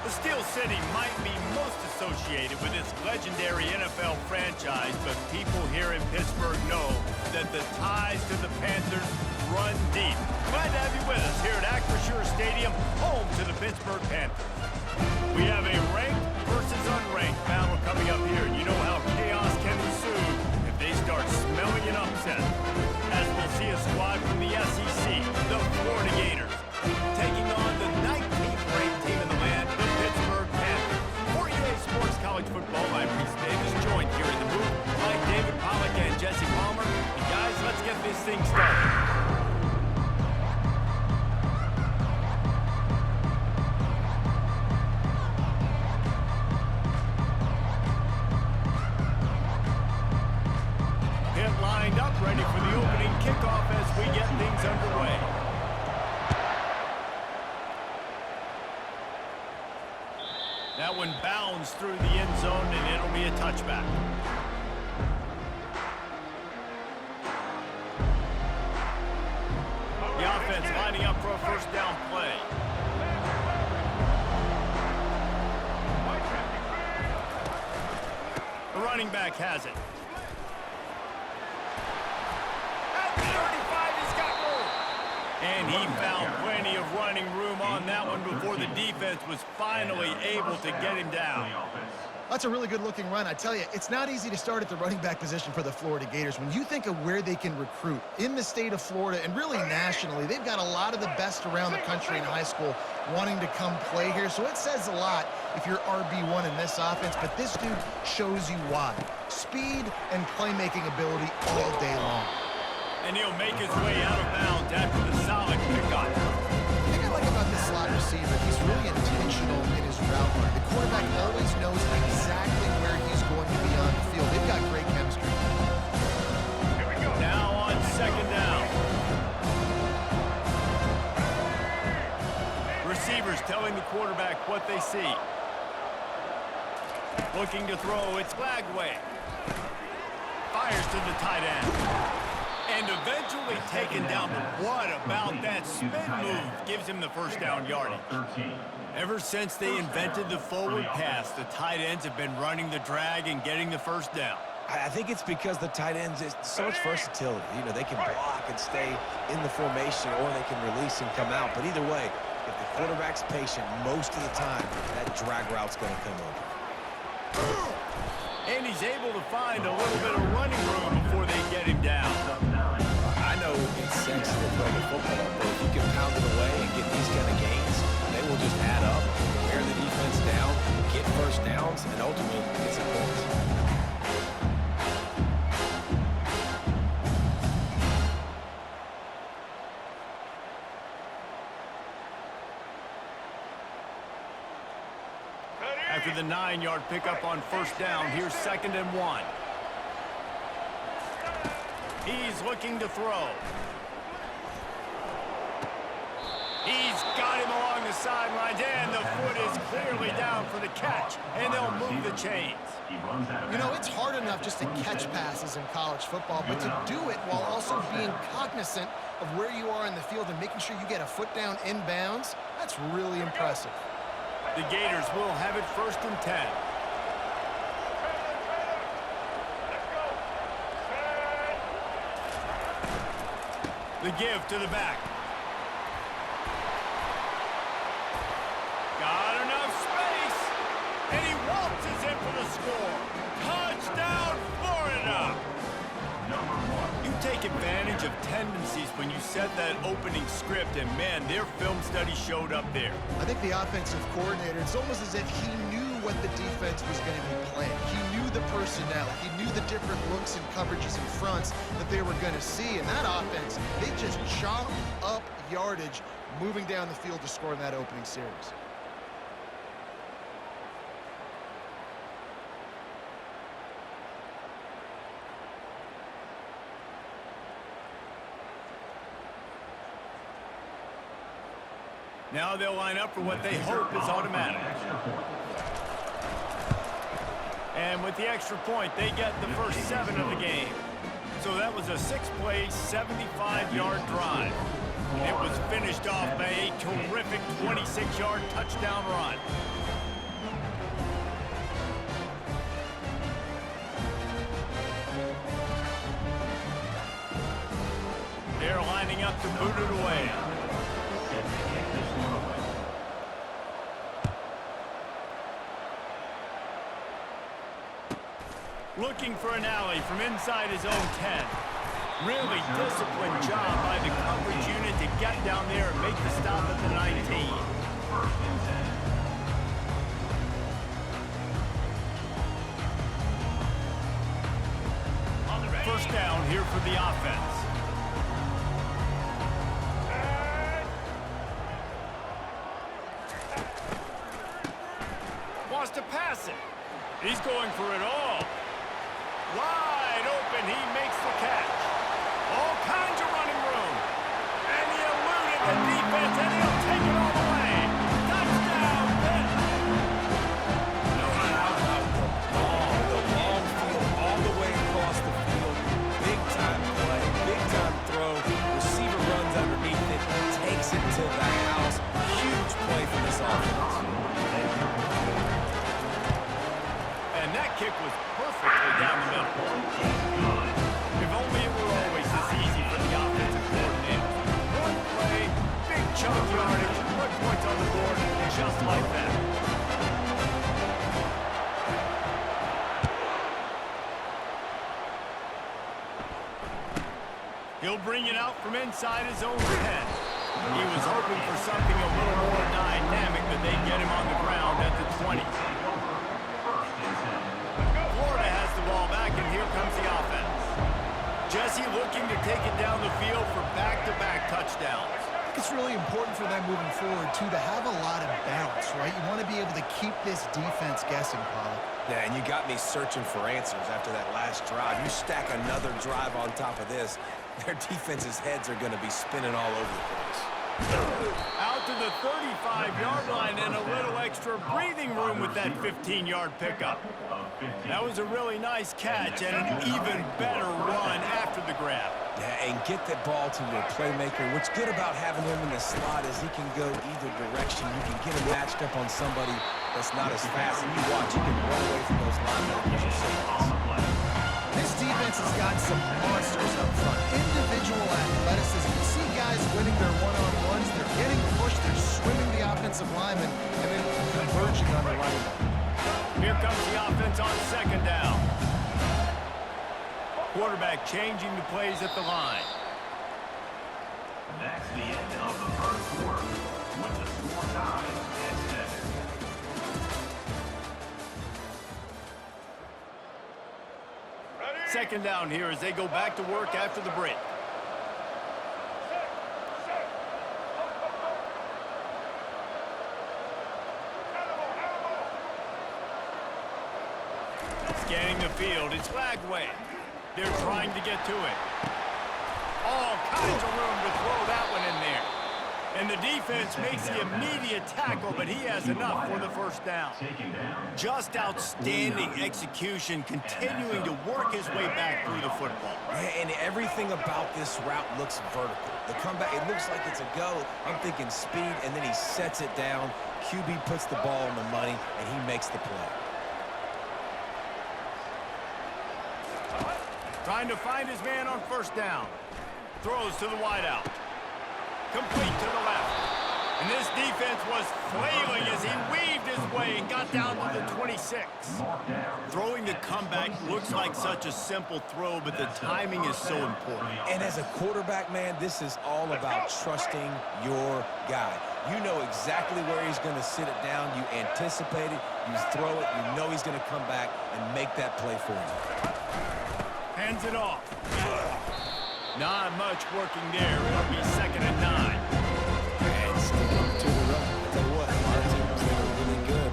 The Steel City might be most associated with its legendary NFL franchise, but people here in Pittsburgh know that the ties to the Panthers run deep. Glad to have you with us here at Acrisure Stadium, home to the Pittsburgh Panthers. We have a ranked versus unranked battle coming up here, and you know how chaos can ensue if they start smelling an upset. As we'll see a squad from the SEC, the Florida Gators, taking on the 19th ranked team in the land, the Pittsburgh Panthers. For EA Sports College Football, I'm Reese Davis, joined here in the booth by David Pollack and Jesse Palmer. And guys, let's get this thing started. Ready for the opening kickoff as we get things underway. That one bounds through the end zone, and it'll be a touchback. The offense lining up for a first down play. The running back has it. And he found plenty of running room on that one before the defense was finally able to get him down. That's a really good-looking run. I tell you, it's not easy to start at the running back position for the Florida Gators. When you think of where they can recruit in the state of Florida and really nationally, they've got a lot of the best around the country in high school wanting to come play here. So it says a lot if you're RB1 in this offense, but this dude shows you why. Speed and playmaking ability all day long. And he'll make his way out of bounds after the solid pickup. The thing I like about this slot receiver, he's really intentional in his route run. The quarterback always knows exactly where he's going to be on the field. They've got great chemistry. Here we go. Now on second down. Receivers telling the quarterback what they see. Looking to throw, it's Lagway. Fires to the tight end. And eventually taken down, but what about that spin move gives him the first down yardage. Ever since they invented the forward pass, the tight ends have been running the drag and getting the first down. I think it's because the tight ends is so much versatility. You know, they can block and stay in the formation, or they can release and come out. But either way, if the quarterback's patient, most of the time, that drag route's going to come over. And he's able to find a little bit of running room before they get him down. I know it's sexy to play the football, but if you can pound it away and get these kind of gains, they will just add up, wear the defense down, get first downs, and ultimately get some points. After the 9-yard pickup on first down, here's 2nd and 1. He's looking to throw. He's got him along the sidelines, and the foot is clearly down for the catch, and they'll move the chains. You know, it's hard enough just to catch passes in college football, but to do it while also being cognizant of where you are in the field and making sure you get a foot down inbounds, that's really impressive. The Gators will have it 1st and 10. The give to the back. Got enough space, and he waltzes in for the score. Touchdown, Florida! You take advantage of tendencies when you set that opening script, and man, their film study showed up there. I think the offensive coordinator, it's almost as if he knew what the defense was going to be playing. He knew the personnel. He knew the different looks and coverages and fronts that they were going to see. And that offense, they just chopped up yardage moving down the field to score in that opening series. Now they'll line up for what they hope is automatic. And with the extra point, they get the first 7 of the game. So that was a 6-play, 75-yard drive. It was finished off by a terrific 26-yard touchdown run. snap to boot it away. Looking for an alley from inside his own 10. Really disciplined job by the coverage unit to get down there and make the stop at the 19. First down here for the offense. Wants to pass it. He's going for it all. Wide open, he makes the catch. All kinds of running room. And he eluded the defense, and he'll take it all the way. Touchdown, Pitt. No doubt about the long field all the way across the field. Big-time play, big-time throw. Receiver runs underneath it, takes it to the house. Huge play for this offense. And that kick was perfectly down the middle. If only it were always this easy for the offensive coordinator. One play, big chunk yardage, put points on the board, just like that. He'll bring it out from inside his own 10. He was hoping for something a little more dynamic, but they get him on the ground at the 20. Florida has the ball back, and here comes the offense. Jesse looking to take it down the field for back-to-back touchdowns. I think it's really important for them moving forward, too, to have a lot of balance, right? You want to be able to keep this defense guessing, Pollock. Yeah, and you got me searching for answers after that last drive. You stack another drive on top of this, their defense's heads are going to be spinning all over the place. Out to the 35-yard line and a little extra breathing room with that 15-yard pickup. That was a really nice catch and an even better run after the grab. Yeah, and get that ball to your playmaker. What's good about having him in the slot is he can go either direction. You can get him matched up on somebody that's not as fast, and you watch, you can run away from those linebackers or safeties. This defense has got some monsters up front. Individual athleticism. You see guys winning their one-on-ones. They're getting pushed. They're swimming the offensive lineman and then converging on the running back. Here comes the offense on second down. Quarterback changing the plays at the line. That's the end of the first quarter with the score tied at 7. Second down here as they go back to work after the break. Scanning the field, it's Lagway. They're trying to get to it. All kinds of room to throw that one in there. And the defense makes the immediate tackle, but he has enough for the first down. Just outstanding execution, continuing to work his way back through the football. Yeah, and everything about this route looks vertical. The comeback, it looks like it's a go. I'm thinking speed, and then he sets it down. QB puts the ball on the money, and he makes the play. Trying to find his man on first down. Throws to the wideout. Complete to the left. And this defense was flailing as he weaved his way and got down to the 26. Throwing the comeback looks like such a simple throw, but the timing is so important. And as a quarterback, man, this is all about trusting your guy. You know exactly where he's going to sit it down. You anticipate it. You throw it. You know he's going to come back and make that play for you. Hands it off. Not much working there. It'll be 2nd and 9. And sticking to the run. I tell you what, a lot of teams that are really good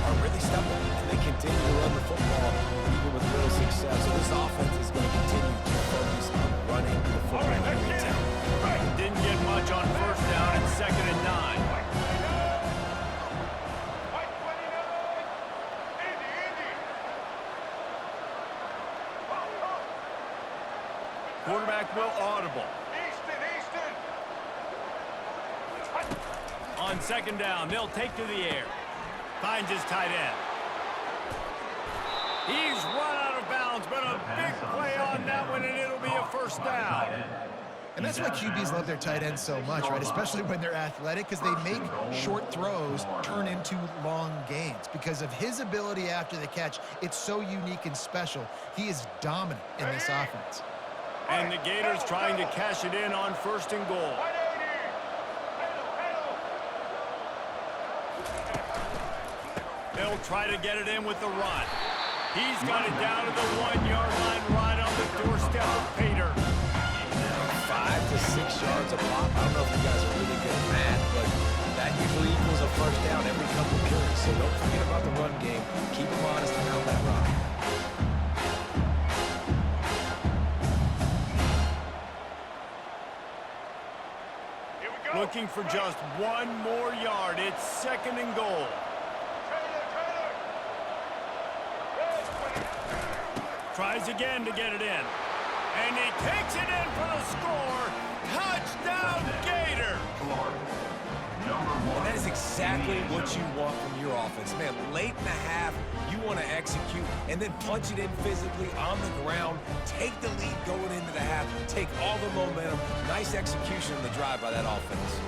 are really stubborn, and they continue to run the football even with little success. So this offense is going to continue to focus on running the football every time. Didn't get much on first down and 2nd and 9. Quarterback will audible. On second down, they'll take to the air. Finds his tight end. He's run out of bounds, but a big play on that one, and it'll be a first down. And that's why QBs love their tight ends so much, right? Especially when they're athletic, because they make short throws turn into long gains. Because of his ability after the catch, it's so unique and special. He is dominant in this offense. And the Gators trying to cash it in on 1st and goal. They'll try to get it in with the run. He's got it down to the 1-yard line right on the doorstep of Pater. 5 to 6 yards a pop. I don't know if you guys are really good at math, but that usually equals a first down every couple of carries. So don't forget about the run game. Keep them honest and pound that rock. Looking for just 1 more yard. It's 2nd and goal. Tries again to get it in. And he takes it in for the score. Touchdown, Gator! And that is exactly what you want from your offense. Man, late in the half, you want to execute and then punch it in physically on the ground. Take the lead going into the half. Take all the momentum. Nice execution on the drive by that offense.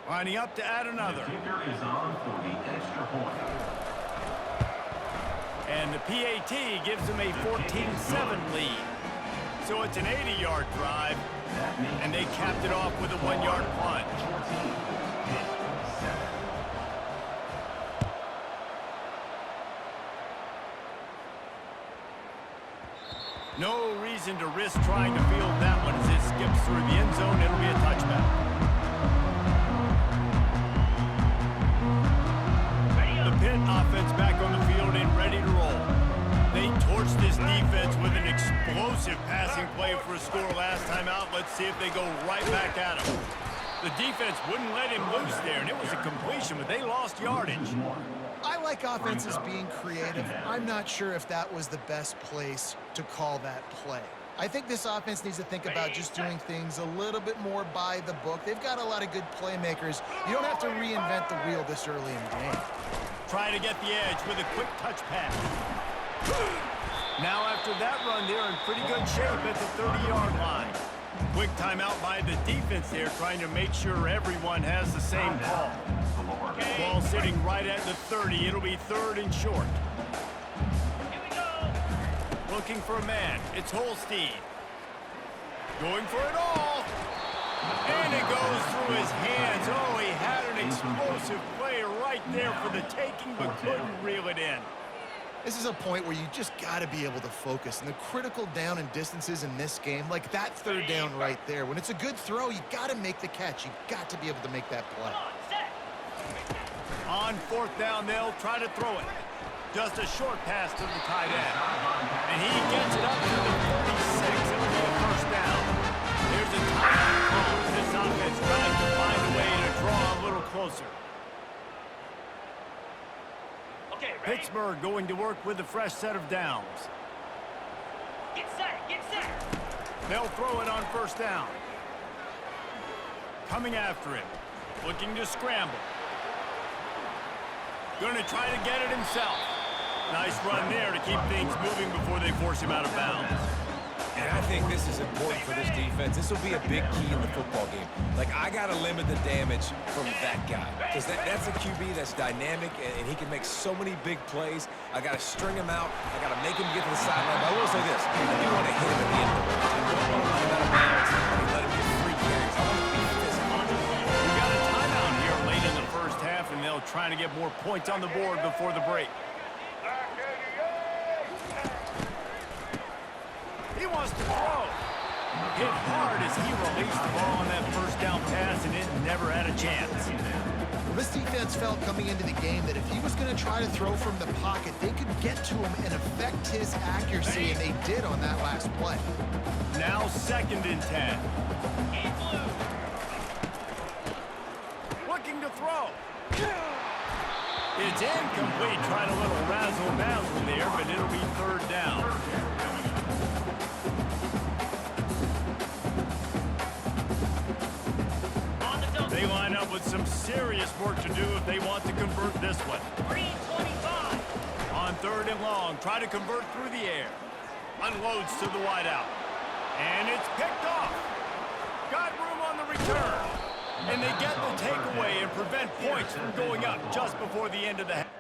Lining up to add another. The kicker is on for the extra point. And the PAT gives them a 14-7 lead. So it's an 80-yard drive, and they capped it off with a 1-yard punt. 14, Pitt, 7. No reason to risk trying to field that one as it skips through the end zone. It'll be a touchback. The Pitt offense back on the field and ready to roll. They torched this defense with an explosive passing play for a score last time out. Let's see if they go right back at him. The defense wouldn't let him loose there, and it was a completion, but they lost yardage. I like offenses being creative. I'm not sure if that was the best place to call that play. I think this offense needs to think about just doing things a little bit more by the book. They've got a lot of good playmakers. You don't have to reinvent the wheel this early in the game. Try to get the edge with a quick touch pass. Now after that run, they're in pretty good shape at the 30-yard line. Quick timeout by the defense there, trying to make sure everyone has the same call. Ball sitting right at the 30. It'll be 3rd and short. Looking for a man. It's Holstein. Going for it all. And it goes through his hands. Oh, he had an explosive play right there for the taking, but couldn't reel it in. This is a point where you just got to be able to focus. And the critical down and distances in this game, like that 3rd down right there, when it's a good throw, you got to make the catch. You got to be able to make that play. On 4th down, they'll try to throw it. Just a short pass to the tight end. And he gets it up to the 46. It'll be a 1st down. There's a timeout call as this offense tries to find a way to draw a little closer. Pittsburgh going to work with a fresh set of downs. Get set, get set. They'll throw it on 1st down. Coming after him. Looking to scramble. Going to try to get it himself. Nice run there to keep things moving before they force him out of bounds. And I think this is important for this defense. This will be a big key in the football game. Like, I got to limit the damage from that guy. Because that's a QB that's dynamic, and he can make so many big plays. I got to string him out. I got to make him get to the sideline. But I will say this. I do want to hit him at the end of the range. I don't want to let him out of bounds and let him get free carries. I want him to be physical. We got a timeout here late in the 1st half, and they'll try to get more points on the board before the break. He wants to throw. Hit hard as he released the ball on that 1st down pass, and it never had a chance. Well, this defense felt coming into the game that if he was going to try to throw from the pocket, they could get to him and affect his accuracy, and they did on that last play. Now 2nd and 10. Looking to throw. It's incomplete. Tried a little razzle-dazzle there, but it'll be 3rd down. some serious work to do if they want to convert this one. 325. On 3rd and long, try to convert through the air. Unloads to the wideout. And it's picked off. Got room on the return. And they get the takeaway and prevent points from going up just before the end of the half.